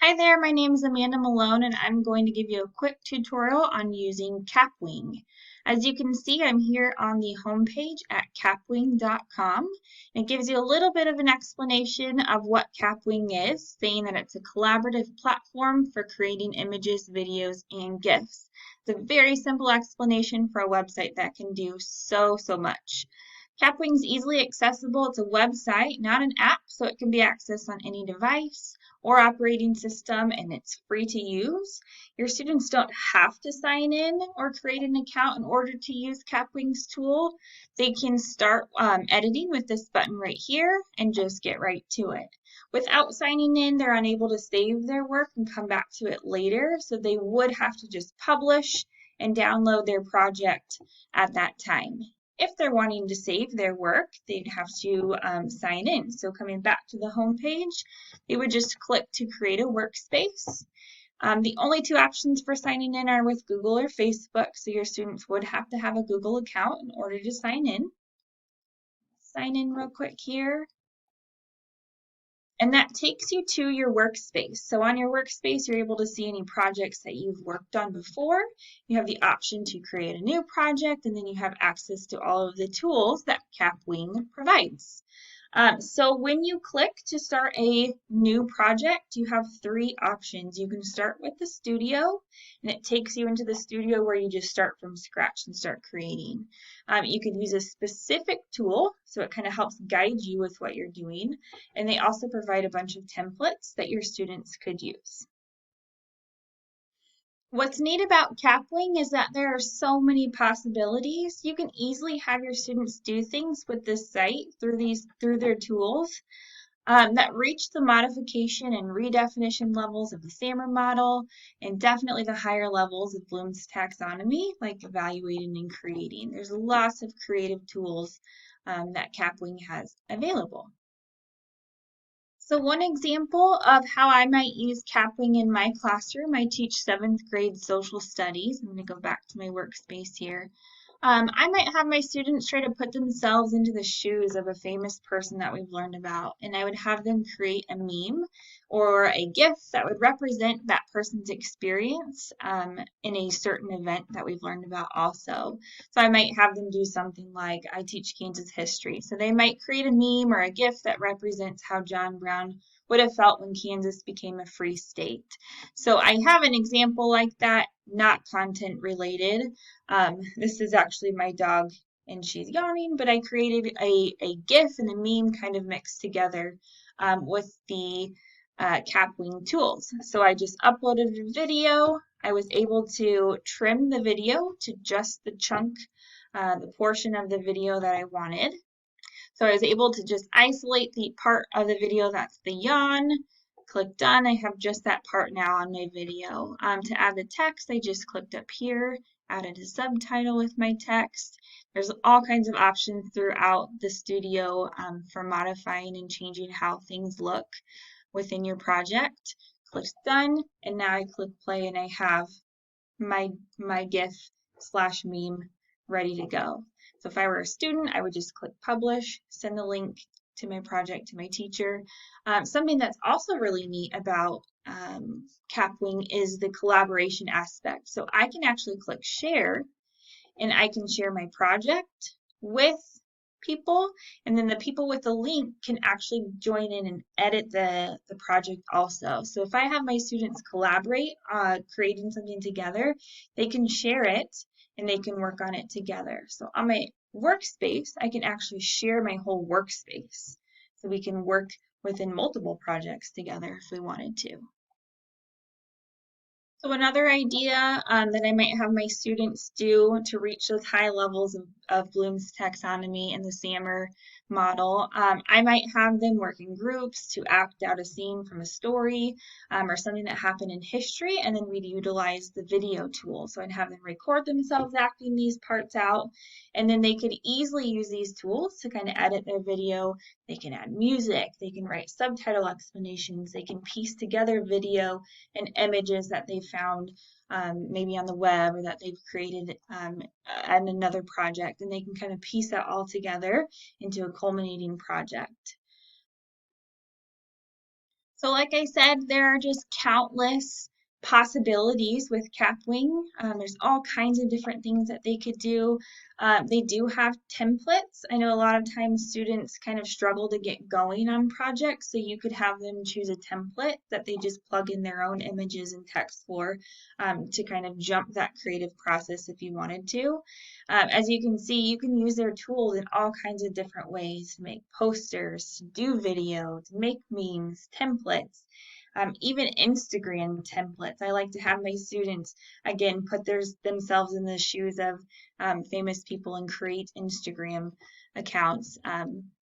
Hi there, my name is Amanda Malone and I'm going to give you a quick tutorial on using Kapwing. As you can see, I'm here on the homepage at kapwing.com. It gives you a little bit of an explanation of what Kapwing is, saying that it's a collaborative platform for creating images, videos, and GIFs. It's a very simple explanation for a website that can do so much. Kapwing is easily accessible. It's a website, not an app, so it can be accessed on any device or operating system, and it's free to use. Your students don't have to sign in or create an account in order to use Kapwing's tool. They can start editing with this button right here and just get right to it. Without signing in, they're unable to save their work and come back to it later, so they would have to just publish and download their project at that time. If they're wanting to save their work, they'd have to sign in. So coming back to the home page, they would just click to create a workspace. The only two options for signing in are with Google or Facebook, so your students would have to have a Google account in order to sign in. Sign in real quick here. And that takes you to your workspace. So on your workspace, you're able to see any projects that you've worked on before. You have the option to create a new project, and then you have access to all of the tools that Kapwing provides. So when you click to start a new project, you have three options. You can start with the studio, and it takes you into the studio where you just start from scratch and start creating. You can use a specific tool, so it kind of helps guide you with what you're doing. And they also provide a bunch of templates that your students could use. What's neat about Kapwing is that there are so many possibilities. You can easily have your students do things with this site through their tools that reach the modification and redefinition levels of the SAMR model and definitely the higher levels of Bloom's taxonomy, like evaluating and creating. There's lots of creative tools that Kapwing has available. So one example of how I might use Kapwing in my classroom, I teach 7th grade social studies. I'm going to go back to my workspace here. I might have my students try to put themselves into the shoes of a famous person that we've learned about, and I would have them create a meme or a GIF that would represent that person's experience in a certain event that we've learned about also. So I might have them do something like, I teach Kansas history. So they might create a meme or a GIF that represents how John Brown would have felt when Kansas became a free state. So I have an example like that, not content related. This is actually my dog and she's yawning, but I created a GIF and a meme kind of mixed together with the Kapwing tools. So I just uploaded a video. I was able to trim the video to just the chunk, the portion of the video that I wanted. So I was able to just isolate the part of the video that's the yawn. Click done. I have just that part now on my video. To add the text, I just clicked up here, added a subtitle with my text. There's all kinds of options throughout the studio for modifying and changing how things look within your project. Click done, and now I click play and I have my GIF slash meme ready to go. So if I were a student, I would just click publish, send the link to my project to my teacher. Something that's also really neat about Kapwing is the collaboration aspect. So I can actually click share and I can share my project with people, and then the people with the link can actually join in and edit the project also. So if I have my students collaborate creating something together, they can share it and they can work on it together. So on my workspace, I can actually share my whole workspace. So we can work within multiple projects together if we wanted to. So another idea that I might have my students do to reach those high levels of Bloom's taxonomy and the SAMR model, I might have them work in groups to act out a scene from a story or something that happened in history, and then we'd utilize the video tool. So I'd have them record themselves acting these parts out, and then they could easily use these tools to kind of edit their video. They can add music, they can write subtitle explanations, they can piece together video and images that they found maybe on the web or that they've created at another project, and they can kind of piece that all together into a culminating project. So like I said, there are just countless possibilities with Kapwing. There's all kinds of different things that they could do. They do have templates. I know a lot of times students kind of struggle to get going on projects, so you could have them choose a template that they just plug in their own images and text for, to kind of jump that creative process if you wanted to. As you can see, you can use their tools in all kinds of different ways to make posters, to do videos, make memes, templates, even Instagram templates. I like to have my students, again, put themselves in the shoes of famous people and create Instagram accounts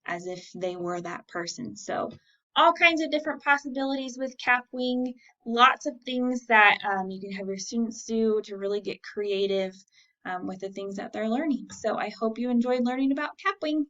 as if they were that person. So all kinds of different possibilities with Kapwing, lots of things that you can have your students do to really get creative with the things that they're learning. So I hope you enjoyed learning about Kapwing.